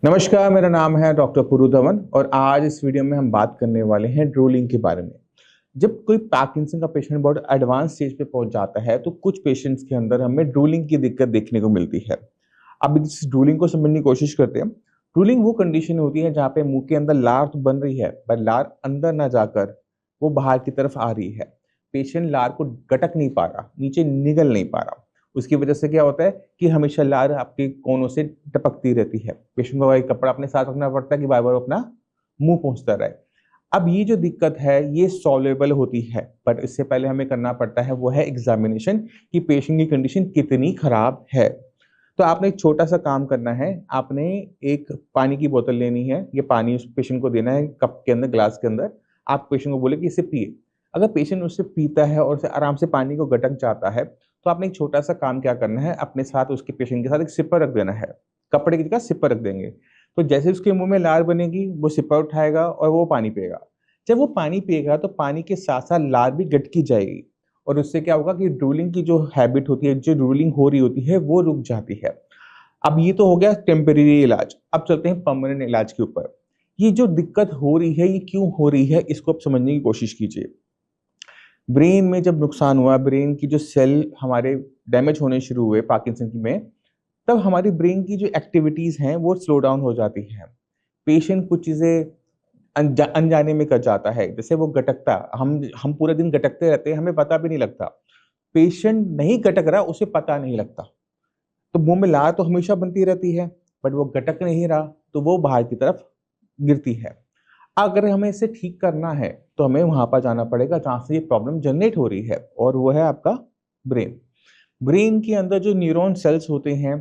नमस्कार, मेरा नाम है डॉक्टर पुरु धवन और आज इस वीडियो में हम बात करने वाले हैं ड्रूलिंग के बारे में। जब कोई पार्किंसन का पेशेंट बहुत एडवांस स्टेज पे पहुंच जाता है तो कुछ पेशेंट्स के अंदर हमें ड्रूलिंग की दिक्कत देखने को मिलती है। अब इस ड्रूलिंग को समझने की कोशिश करते हैं। ड्रूलिंग वो कंडीशन होती है जहाँ पे मुंह के अंदर लार तो बन रही है पर लार अंदर ना जाकर वो बाहर की तरफ आ रही है। पेशेंट लार को गटक नहीं पा रहा, नीचे निगल नहीं पा रहा। उसकी वजह से क्या होता है कि हमेशा लार आपके कोनों से टपकती रहती है। पेशेंट को एक कपड़ा अपने साथ रखना पड़ता है कि बार बार अपना मुंह पहुंचता रहे। अब ये जो दिक्कत है ये सॉल्वेबल होती है, बट इससे पहले हमें करना पड़ता है वो है एग्जामिनेशन कि पेशेंट की कंडीशन कितनी खराब है। तो आपने एक छोटा सा काम करना है। आपने एक पानी की बोतल लेनी है, ये पानी उस पेशेंट को देना है कप के अंदर, ग्लास के अंदर। आप पेशेंट को बोले कि इसे पिए। अगर पेशेंट उससे पीता है और उसे आराम से पानी को गटक जाता है तो आपने एक छोटा सा काम क्या करना है, अपने साथ उसके पेशेंट के साथ एक सिपर रख देना है। कपड़े की जगह सिपर रख देंगे। तो जैसे उसके मुंह में लार बनेगी वो सिपर उठाएगा और वो पानी पिएगा। जब वो पानी पिएगा तो पानी के साथ साथ लार भी गटकी जाएगी और उससे क्या होगा कि ड्रूलिंग की जो हैबिट होती है, जो ड्रूलिंग हो रही होती है वो रुक जाती है। अब ये तो हो गया टेम्परेरी इलाज। अब चलते हैं परमानेंट इलाज के ऊपर। ये जो दिक्कत हो रही है ये क्यों हो रही है, इसको आप समझने की कोशिश कीजिए। ब्रेन में जब नुकसान हुआ, ब्रेन की जो सेल हमारे डैमेज होने शुरू हुए पार्किंसन की में, तब हमारी ब्रेन की जो एक्टिविटीज हैं वो स्लो डाउन हो जाती हैं। पेशेंट कुछ चीजें अनजाने में कर जाता है, जैसे वो गटकता, हम पूरे दिन गटकते रहते हैं, हमें पता भी नहीं लगता। पेशेंट नहीं गटक रहा, उसे पता नहीं लगता। तो मुंह में लार तो हमेशा बनती रहती है, बट वो गटक नहीं रहा तो वो बाहर की तरफ गिरती है। अगर हमें इसे ठीक करना है तो हमें वहां पर जाना पड़ेगा जहां से ये प्रॉब्लम जनरेट हो रही है, और वो है आपका ब्रेन। ब्रेन के अंदर जो न्यूरॉन सेल्स होते हैं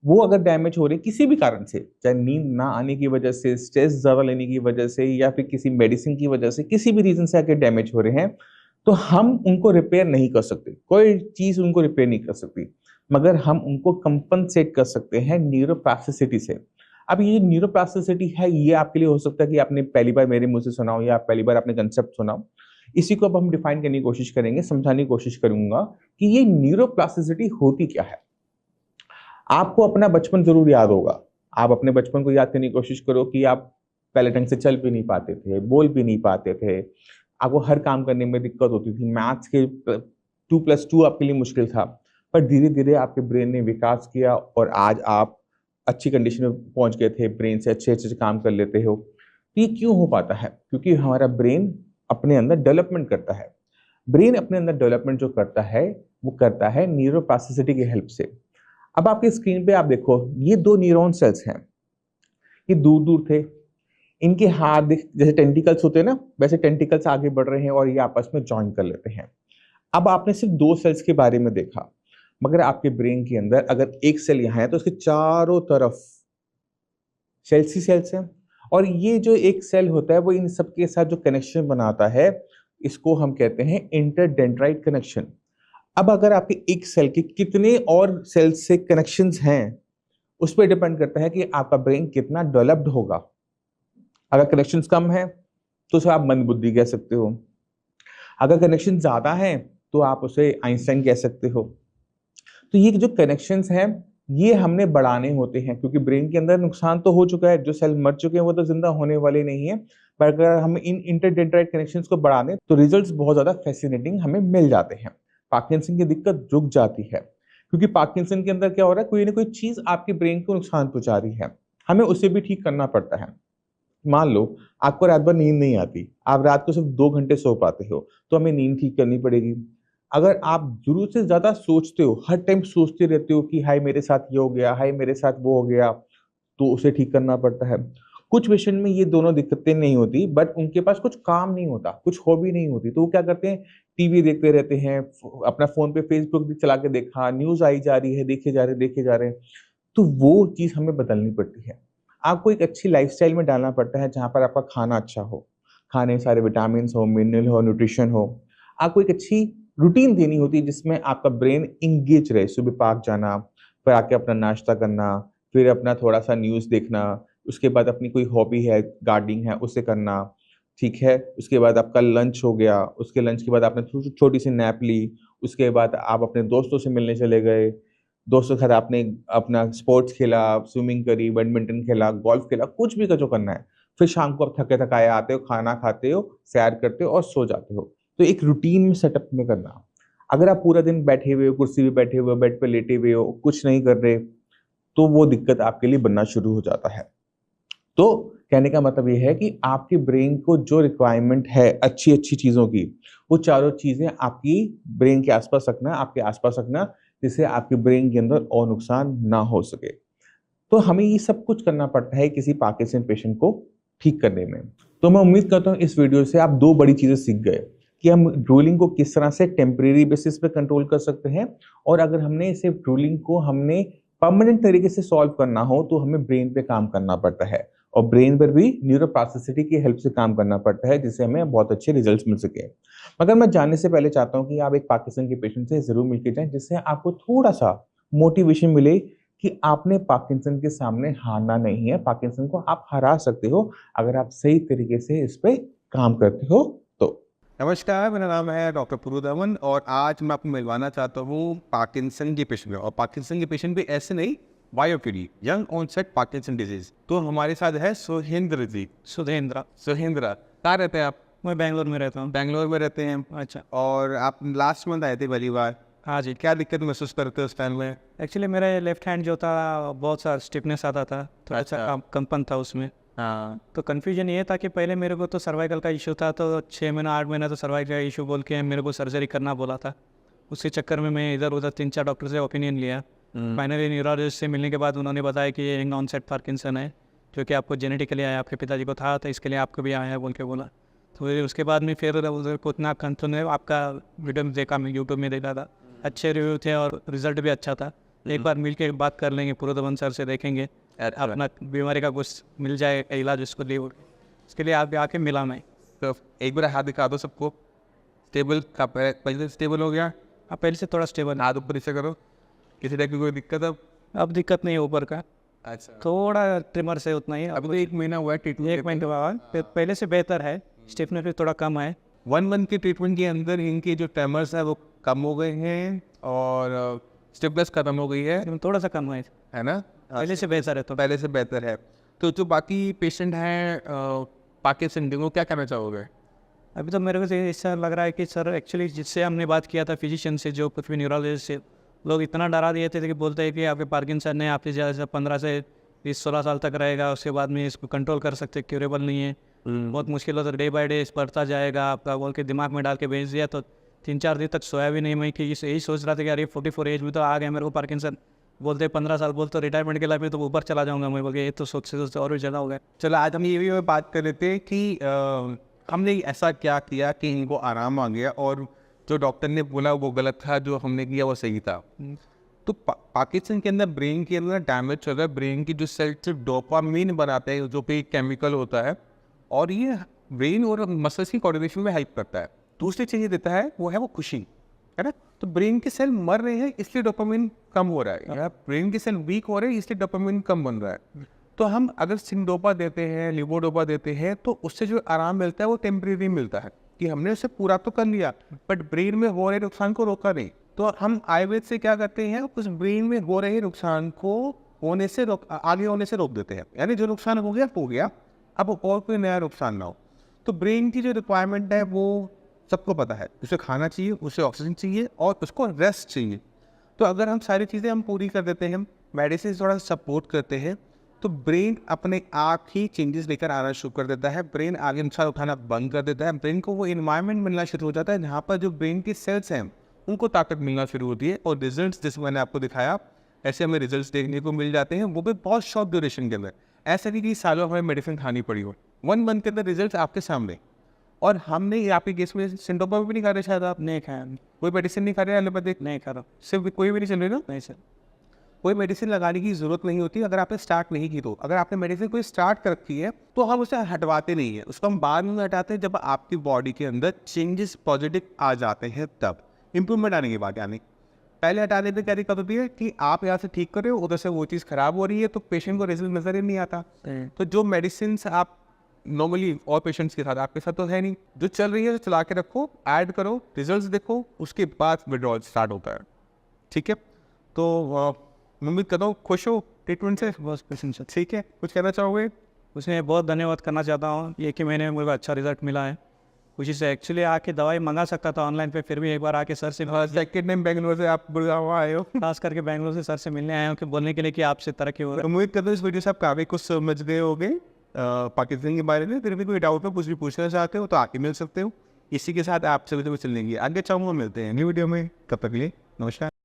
वो अगर डैमेज हो रहे किसी भी कारण से, चाहे नींद ना आने की वजह से, स्ट्रेस ज्यादा लेने की वजह से, या फिर किसी मेडिसिन की वजह से, किसी भी रीजन से अगर डैमेज हो रहे हैं, तो हम उनको रिपेयर नहीं कर सकते। कोई चीज उनको रिपेयर नहीं कर सकती, मगर हम उनको कंपनसेट कर सकते हैं न्यूरोप्लास्टिसिटी से। अब ये न्यूरोप्लास्टिसिटी है, ये आपके लिए हो सकता है कि आपने पहली बार मेरे मुंह से सुना हो या पहली बार आपने कंसेप्ट सुना हो। इसी को अब हम डिफाइन करने की कोशिश करेंगे, समझाने की कोशिश करूंगा कि ये न्यूरोप्लास्टिसिटी होती क्या है। आपको अपना बचपन जरूर याद होगा। आप अपने बचपन को याद करने की कोशिश करो कि आप पहले ढंग से चल भी नहीं पाते थे, बोल भी नहीं पाते थे। आपको हर काम करने में दिक्कत होती थी। मैथ्स के 2+2 आपके लिए मुश्किल था। पर धीरे धीरे आपके ब्रेन ने विकास किया और आज आप अच्छी कंडीशन में पहुंच गए थे, ब्रेन से अच्छे अच्छे काम कर लेते हो। तो ये क्यों हो पाता है? क्योंकि हमारा ब्रेन अपने अंदर डेवलपमेंट करता है। ब्रेन अपने अंदर डेवलपमेंट जो करता है वो करता है न्यूरोप्लास्टिसिटी की हेल्प से। अब आपके स्क्रीन पे आप देखो, ये दो न्यूरॉन सेल्स हैं। ये दूर दूर थे, इनके हाथ देख जैसे टेंटिकल्स होते हैं ना, वैसे टेंटिकल्स आगे बढ़ रहे हैं और ये आपस में ज्वाइन कर लेते हैं। अब आपने सिर्फ दो सेल्स के बारे में देखा, मगर आपके ब्रेन के अंदर अगर एक सेल यहाँ है तो उसके चारों तरफ सेल्स ही सेल्स हैं। और ये जो एक सेल होता है वो इन सबके साथ जो कनेक्शन बनाता है, इसको हम कहते हैं इंटरडेंड्राइट कनेक्शन। अब अगर आपके एक सेल के कितने और सेल से कनेक्शंस हैं, उस पर डिपेंड करता है कि आपका ब्रेन कितना डेवलप्ड होगा। अगर कनेक्शंस कम है तो उसे आप मंदबुद्धि कह सकते हो। अगर कनेक्शन ज्यादा है तो आप उसे आइंस्टाइन कह सकते हो। तो ये जो कनेक्शंस हैं ये हमने बढ़ाने होते हैं, क्योंकि ब्रेन के अंदर नुकसान तो हो चुका है, जो सेल मर चुके हैं वो तो जिंदा होने वाले नहीं है। पर अगर हम इन इंटरडेंड्राइट कनेक्शंस को बढ़ा दें तो रिजल्ट्स बहुत ज्यादा फैसिनेटिंग हमें मिल जाते हैं। पार्किंसन की दिक्कत रुक जाती है, क्योंकि पार्किंसन के अंदर क्या हो रहा है, कोई ना कोई चीज आपके ब्रेन को नुकसान पहुंचा रही है, हमें उसे भी ठीक करना पड़ता है। मान लो आपको रात भर नींद नहीं आती, आप रात को सिर्फ 2 घंटे सो पाते हो, तो हमें नींद ठीक करनी पड़ेगी। अगर आप जरूरत से ज्यादा सोचते हो, हर टाइम सोचते रहते हो कि हाय मेरे साथ ये हो गया, हाय मेरे साथ वो हो गया, तो उसे ठीक करना पड़ता है। कुछ पेशेंट में ये दोनों दिक्कतें नहीं होती, बट उनके पास कुछ काम नहीं होता, कुछ हॉबी नहीं होती, तो वो क्या करते हैं, टीवी देखते रहते हैं, अपना फोन पे फेसबुक भी चला के देखा, न्यूज आई जा रही है, देखे जा रहे हैं। तो वो चीज हमें बदलनी पड़ती है। आपको एक अच्छी लाइफस्टाइल में डालना पड़ता है जहां पर आपका खाना अच्छा हो, खाने में सारे विटामिन हो, मिनरल हो, न्यूट्रिशन हो। आपको एक अच्छी रूटीन देनी होती है जिसमें आपका ब्रेन इंगेज रहे। सुबह पार्क जाना, फिर आके अपना नाश्ता करना, फिर अपना थोड़ा सा न्यूज देखना, उसके बाद अपनी कोई हॉबी है, गार्डनिंग है, उसे करना। ठीक है, उसके बाद आपका लंच हो गया, उसके लंच के बाद आपने छोटी सी नैप ली, उसके बाद आप अपने दोस्तों से मिलने चले गए। दोस्तों के साथ आपने अपना स्पोर्ट्स खेला, स्विमिंग करी, बैडमिंटन खेला, गोल्फ खेला, कुछ भी जो करना है। फिर शाम को आप थके थकाए आते हो, खाना खाते हो, सैर करते हो और सो जाते हो। तो एक रूटीन में सेटअप में करना। अगर आप पूरा दिन बैठे हुए हो, कुर्सी पे बैठे हुए हो, बेड पे लेटे हुए हो, कुछ नहीं कर रहे, तो वो दिक्कत आपके लिए बनना शुरू हो जाता है। तो कहने का मतलब ये है कि आपके ब्रेन को जो रिक्वायरमेंट है अच्छी-अच्छी चीज़ों की, वो चारों चीज़ें आपकी ब्रेन के आस-पास रखना, आपके आस-पास रखना, जिससे आपके ब्रेन के अंदर और नुकसान ना हो सके। तो हमें ये सब कुछ करना पड़ता है किसी पार्किंसन पेशेंट को ठीक करने में। तो मैं उम्मीद करता हूँ इस वीडियो से आप 2 बड़ी चीज़ें सीख गए कि हम ड्रूलिंग को किस तरह से टेम्परेरी बेसिस पे कंट्रोल कर सकते हैं, और अगर हमने सिर्फ ड्रूलिंग को हमने परमानेंट तरीके से सॉल्व करना हो तो हमें ब्रेन पे काम करना पड़ता है, और ब्रेन पर भी न्यूरोप्लास्टिसिटी की हेल्प से काम करना पड़ता है, जिससे हमें बहुत अच्छे रिजल्ट्स मिल सके। मगर मैं जानने से पहले चाहता हूँ कि आप एक पार्किंसन के पेशेंट से ज़रूर मिलके जाएँ, जिससे आपको थोड़ा-सा मोटिवेशन मिले कि आपने पार्किंसन के सामने हारना नहीं है। पार्किंसन को आप हरा सकते हो अगर आप सही तरीके से इस पे काम करते हो तो। नमस्कार, मेरा नाम है डॉक्टर पुरुधवन और आज मैं आपको मिलवाना चाहता हूँ पार्किंसन के पेशेंट में। और पार्किंसन के पेशेंट भी ऐसे नहीं, वायोपीडी यंग ऑनसेट पार्किंसन डिजीज। तो हमारे साथ है सुहेंद्र जी। सुहेंद्र कहाँ रहते हैं आप? मैं बेंगलोर में रहता हूँ। बेंगलोर में रहते हैं। अच्छा। और आप लास्ट मंथ आए थे पहली बार। हाँ जी। क्या दिक्कत महसूस करते हो उस टाइम में? एक्चुअली मेरा लेफ्ट हैंड जो था बहुत सा स्टिफनेस आता था, थोड़ा सा अच्छा। कंपन था उसमें। हाँ। तो कन्फ्यूजन ये था कि पहले मेरे को तो सर्वाइकल का इशू था, तो 6 महीना 8 महीना तो सर्वाइकल का इशू बोल के मेरे को सर्जरी करना बोला था। उसी चक्कर में मैं इधर उधर 3-4 डॉक्टर से ओपिनियन लिया। फाइनली न्यूरोलॉजिस्ट से मिलने के बाद उन्होंने बताया कि ये यंग ऑनसेट पार्किंसन है, जो कि आपको जेनेटिकली आया, आपके पिताजी को था, तो इसके लिए आपको भी आया है बोल के बोला। तो फिर उसके बाद में फिर उधर को उतना कंसर्न, आपका वीडियो में देखा, मैं यूट्यूब में देखा था, अच्छे रिव्यू थे और रिजल्ट भी अच्छा था। एक बार मिल के बात कर लेंगे, पुरुधवन सर से देखेंगे अपना बीमारी का कुछ मिल जाए इलाज उसको लिए, इसके लिए आप आके मिला मैं। तो एक बार हाथ दिखा दो सबको। स्टेबल का पहले स्टेबल हो गया? आप पहले से थोड़ा स्टेबल। हाथ ऊपर नीचे करो। किसी टाइप की कोई दिक्कत अब दिक्कत नहीं है ऊपर का, अच्छा। थोड़ा ट्रिमर से उतना ही। अभी तो 1 महीना हुआ है ट्रीटमेंट। 1 महीने बाद पहले से बेहतर है, स्टिफनेस भी थोड़ा कम है। 1 मंथ के ट्रीटमेंट के अंदर इनके जो ट्रेमर्स है वो कम हो गए हैं और स्टिफनेस खत्म हो गई है थोड़ा सा कम है ना? पहले से बेहतर है। तो पहले से बेहतर है। तो जो बाकी पेशेंट हैं पार्किंसन वो क्या कहना चाहोगे? अभी तो मेरे को ऐसा लग रहा है कि सर एक्चुअली जिससे हमने बात किया था फिजिशियन से, जो कुछ भी न्यूरोलॉजिस्ट से, लोग इतना डरा दिए थे कि बोलते हैं कि आपके पार्किंसन है, आपके जैसे 15 से 20-16 साल तक रहेगा, उसके बाद में इसको कंट्रोल कर सकते, क्यूरेबल नहीं है, बहुत मुश्किल होता है, डे बाय डे बढ़ता जाएगा आपका बोल के दिमाग में डाल के भेज दिया। तो 3-4 दिन तक सोया भी नहीं मैं, कि यही सोच रहा था कि अरे 44 एज में तो आ गया मेरे को पार्किंसन, बोलते 15 साल बोलते तो रिटायरमेंट के लाइफ में तो ऊपर चला जाऊंगा मैं, बोल के ये तो सोचते और भी ज़्यादा हो गया। चलो आज हम ये भी बात कर लेते हैं कि हमने ऐसा क्या किया कि इनको आराम आ गया और जो डॉक्टर ने बोला वो गलत था, जो हमने किया वो सही था। तो पार्किंसन के अंदर ब्रेन के अंदर डैमेज चल रहा है। ब्रेन की जो सेल सिर्फ डोपामीन बनाते हैं, जो कि केमिकल होता है, और ये ब्रेन और मसल्स की कोऑर्डिनेशन में हेल्प करता है। दूसरी चीज़ ये देता है वो है वो खुशी, है ना? तो ब्रेन के सेल मर रहे हैं इसलिए डोपामीन कम हो रहा है, या ब्रेन के सेल वीक हो रहे हैं इसलिए डोपामीन कम बन रहा है। तो हम अगर सिंडोपा देते हैं, लिवोडोपा देते हैं, तो उससे जो आराम मिलता है वो टेम्परेरी मिलता है, कि हमने उसे पूरा तो कर लिया बट ब्रेन में हो रहे नुकसान को रोका नहीं। तो हम आयुर्वेद से क्या करते हैं, उस ब्रेन में हो रहे नुकसान को होने से आगे होने से रोक देते हैं। यानी जो नुकसान हो गया, अब और कोई नया नुकसान ना हो। तो ब्रेन की जो रिक्वायरमेंट है वो सबको पता है, उसे खाना चाहिए, उसे ऑक्सीजन चाहिए और उसको रेस्ट चाहिए। तो अगर हम सारी चीज़ें हम पूरी कर देते हैं, मेडिसिन थोड़ा सपोर्ट करते हैं, तो ब्रेन अपने आप ही चेंजेस लेकर आना शुरू कर देता है। ब्रेन आगे नुकसान उठाना बंद कर देता है। ब्रेन को वो इन्वायरमेंट मिलना शुरू हो जाता है जहाँ पर जो ब्रेन की सेल्स हैं उनको ताकत मिलना शुरू होती है। और रिजल्ट्स जैसे मैंने आपको दिखाया, ऐसे हमें रिजल्ट्स देखने को मिल जाते हैं, वो भी बहुत शॉर्ट ड्यूरेशन के अंदर। ऐसा नहीं कि सालों हमें मेडिसिन खानी पड़ी हो, 1 मंथ के अंदर रिजल्ट आपके सामने। और हमने आपके केस में सिंडोपा भी नहीं खा रहे, शायद आप नहीं खाया, कोई मेडिसिन नहीं खा रहे, एलोपैथिक नहीं खा रहा, सिर्फ कोई भी नहीं चल रही ना? नहीं सर। कोई मेडिसिन लगाने की ज़रूरत नहीं होती अगर आपने स्टार्ट नहीं की। तो अगर आपने मेडिसिन कोई स्टार्ट कर रखी है तो हम उसे हटवाते नहीं है, उसको हम बाद में हटाते हैं जब आपकी बॉडी के अंदर चेंजेस पॉजिटिव आ जाते हैं, तब इंप्रूवमेंट आने की बात। यानी पहले हटाने में क्या दिक्कत होती है कि आप यहाँ से ठीक कर रहे हो, उधर से वो चीज़ खराब हो रही है, तो पेशेंट को रिजल्ट नजर ही नहीं आता। तो जो मेडिसिन आप नॉर्मली और पेशेंट्स के साथ, आपके साथ तो है नहीं, जो चल रही है तो चला के रखो, ऐड करो, रिजल्ट्स देखो, उसके बाद विड्रॉल स्टार्ट होता है। ठीक है? तो मैं उम्मीद करता हूँ खुश हो ट्रीटमेंट से। बहुत पेशेंट से ठीक है, कुछ कहना चाहोगे? उसमें बहुत धन्यवाद करना चाहता हूँ ये कि मैंने मुझे अच्छा रिजल्ट मिला है। खुशी से एक्चुअली आके दवाई मंगा सकता था ऑनलाइन पे, फिर भी एक बार आके सर से सेकेंड टाइम बेंगलोर से आप गुड़गांव आए हो। खास करके बैंगलोर से सर से मिलने आया हूँ कि बोलने के लिए कि आपसे तरक्की हो रहा उम्मीद करता हूँ इस वीडियो से आप काफ़ी कुछ समझ गए होगे पाकिस्तान के बारे में। फिर भी कोई डाउट में कुछ भी पूछना चाहते हो तो आके मिल सकते हो। इसी के साथ आपसे भी चलेंगे आगे, चाहूँगा मिलते हैं न्यू वीडियो में। तब तक के लिए नमस्कार।